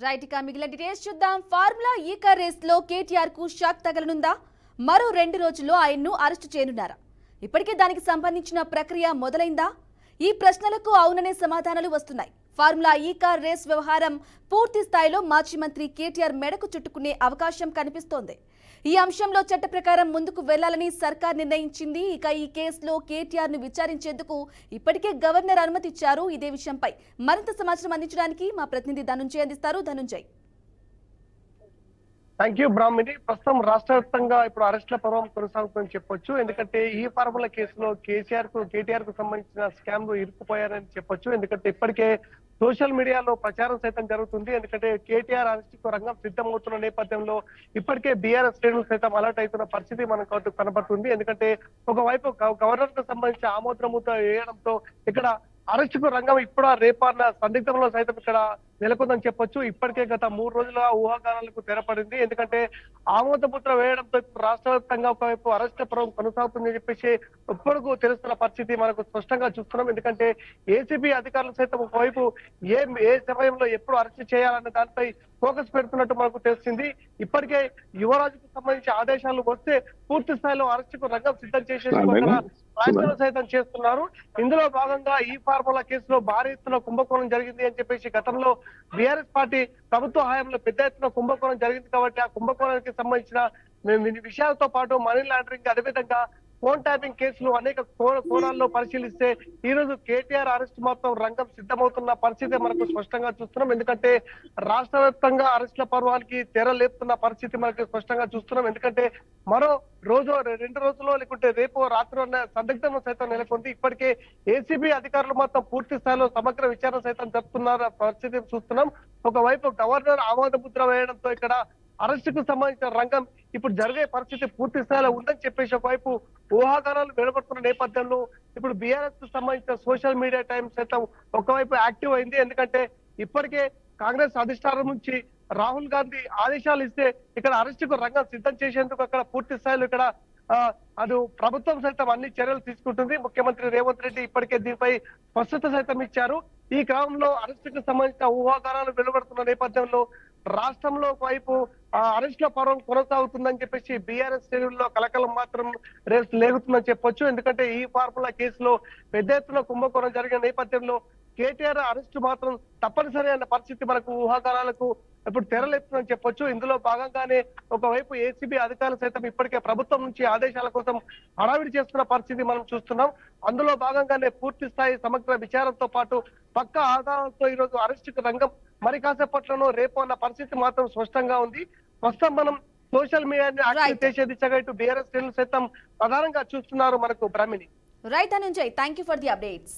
Right గా మిగిలిన details చూద్దాం. ఫార్ములా ఈ కార్ రేస్ లో కేటీఆర్ కు షాక్ తగలనుందా? మరో 2 రోజుల్లో ఆయన్ను అరెస్టు చేయనున్నారా? ఇప్పటికే దానికి సంబంధించిన ప్రక్రియ మొదలైందా? ఈ ప్రశ్నలకు అవుననే సమాధానాలు వస్తున్నాయి. ఫార్ములా ఈ కార్ రేస్ వ్యవహారం పూర్తి స్థాయిలో మాజీ మంత్రి కేటీఆర్ మెడకు చుట్టుకునే అవకాశం కనిపిస్తోంది. ఈ అంశంలో చట్ట ప్రకారం ముందుకు వెళ్లాలని సర్కార్ నిర్ణయించింది. ఇక ఈ కేసులో కేటీఆర్ ను విచారించేందుకు ఇప్పటికే గవర్నర్ అనుమతి ఇచ్చారు. ఇదే విషయంపై మరింత సమాచారం అందించడానికి మా ప్రతినిధి ధనుంజయ్ అందిస్తారు. ధనుంజయ్. థ్యాంక్ యూ బ్రాహ్మణి. ప్రస్తుతం రాష్ట్ర వ్యాప్తంగా ఇప్పుడు అరెస్టుల పర్వం కొనసాగుతుందని చెప్పొచ్చు. ఎందుకంటే ఈ ఫార్ములా కేసులో కేటీఆర్ కు సంబంధించిన స్కామ్లు ఇరుక్కుపోయారని చెప్పొచ్చు. ఎందుకంటే ఇప్పటికే సోషల్ మీడియాలో ప్రచారం సైతం జరుగుతుంది. ఎందుకంటే కేటీఆర్ అరెస్టుకు రంగం సిద్ధమవుతున్న నేపథ్యంలో ఇప్పటికే బీఆర్ఎస్ శ్రేణులు సైతం అలర్ట్ అవుతున్న పరిస్థితి మనకు కనబడుతుంది. ఎందుకంటే ఒకవైపు గవర్నర్ కు సంబంధించి ఆమోదముద్ర వేయడంతో ఇక్కడ అరెస్టుకు రంగం ఇప్పుడు రేపన్న సందిగ్ధంలో సైతం ఇక్కడ నెలకొందని చెప్పొచ్చు. ఇప్పటికే గత 3 రోజుల ఊహాగానాలకు తెరపడింది. ఎందుకంటే ఆమోదముద్ర వేయడంతో రాష్ట్ర వ్యాప్తంగా ఒకవైపు అరెస్ట్ పర్వం కొనసాగుతుందని చెప్పేసి ఇప్పటికు తెలుస్తున్న పరిస్థితి మనకు స్పష్టంగా చూస్తున్నాం. ఎందుకంటే ఏసీబీ అధికారులు సైతం ఒకవైపు ఏ సమయంలో ఎప్పుడు అరెస్ట్ చేయాలన్న దానిపై ఫోకస్ పెడుతున్నట్టు మనకు తెలిసింది. ఇప్పటికే యువరాజుకు సంబంధించి ఆదేశాలు వస్తే పూర్తి స్థాయిలో అరెస్టుకు రంగం సిద్ధం చేసేందుకు ప్రయత్నాలు సైతం చేస్తున్నారు. ఇందులో భాగంగా ఈ ఫార్ములా కేసులో భారీ ఎత్తున కుంభకోణం జరిగింది అని చెప్పేసి గతంలో బీఆర్ఎస్ పార్టీ ప్రభుత్వ హయాంలో పెద్ద ఎత్తున కుంభకోణం జరిగింది కాబట్టి ఆ కుంభకోణానికి సంబంధించిన విషయాలతో పాటు మనీ లాండరింగ్, అదేవిధంగా ఫోన్ ట్యాపింగ్ కేసులు అనేక కోణాల్లో పరిశీలిస్తే ఈ రోజు కేటీఆర్ అరెస్ట్ మొత్తం రంగం సిద్ధమవుతున్న పరిస్థితి మనకు స్పష్టంగా చూస్తున్నాం. ఎందుకంటే రాష్ట్ర వ్యాప్తంగా అరెస్టుల పర్వానికి తెర లేపుతున్న పరిస్థితి మనకు స్పష్టంగా చూస్తున్నాం. ఎందుకంటే మరో 2 రోజుల్లో లేకుంటే రేపు రాత్రి సందిగ్ధం సైతం నెలకొంది. ఇప్పటికే ఏసీబీ అధికారులు మొత్తం పూర్తి స్థాయిలో సమగ్ర విచారణ సైతం జరుపుతున్న పరిస్థితి చూస్తున్నాం. ఒకవైపు గవర్నర్ ఆమోదముద్ర వేయడంతో ఇక్కడ అరెస్టుకు సంబంధించిన రంగం ఇప్పుడు జరిగే పరిస్థితి పూర్తి స్థాయిలో ఉందని చెప్పేసి ఒకవైపు ఊహాగానాలు వెలువడుతున్న నేపథ్యంలో ఇప్పుడు బీఆర్ఎస్ కు సంబంధించిన సోషల్ మీడియా టైమ్స్ సైతం ఒకవైపు యాక్టివ్ అయింది. ఎందుకంటే ఇప్పటికే కాంగ్రెస్ అధిష్టానం నుంచి రాహుల్ గాంధీ ఆదేశాలు ఇస్తే ఇక్కడ అరెస్టుకు రంగం సిద్ధం చేసేందుకు అక్కడ పూర్తి స్థాయిలో ఇక్కడ అది ప్రభుత్వం సైతం అన్ని చర్యలు తీసుకుంటుంది. ముఖ్యమంత్రి రేవంత్ రెడ్డి ఇప్పటికే దీనిపై స్పష్టత సైతం ఇచ్చారు. ఈ క్రమంలో అరెస్టుకు సంబంధించిన ఊహాగానాలు వెలువడుతున్న నేపథ్యంలో రాష్ట్రంలో ఒకవైపు అరెస్టుల పర్వం కొనసాగుతుందని చెప్పేసి బీఆర్ఎస్ శ్రేణుల్లో కలకలం మాత్రం లేగుతుందని చెప్పొచ్చు. ఎందుకంటే ఈ ఫార్ములా కేసులో పెద్ద ఎత్తున కుంభకోణం జరిగిన నేపథ్యంలో కేటీఆర్ అరెస్టు మాత్రం తప్పనిసరి అన్న పరిస్థితి మనకు ఊహాగానాలకు ఇప్పుడు తెరలేపుతుందని చెప్పొచ్చు. ఇందులో భాగంగానే ఒకవైపు ఏసీబీ అధికారులు సైతం ఇప్పటికే ప్రభుత్వం నుంచి ఆదేశాల కోసం హడావిడి చేస్తున్న పరిస్థితి మనం చూస్తున్నాం. అందులో భాగంగానే పూర్తి స్థాయి సమగ్ర విచారంతో పాటు పక్క ఆధారాలతో ఈ రోజు అరెస్టుకు రంగం మరి కాసేపట్లను రేపు అన్న పరిస్థితి మాత్రం స్పష్టంగా ఉంది. ప్రస్తుతం మనం సోషల్ మీడియాని యాక్టివ్ చేసే దిశగా ఇటు బీఆర్ఎస్ శ్రేణులు సైతం ప్రధానంగా చూస్తున్నారు మనకు Brahmani. Right Anunjay, thank you for the updates.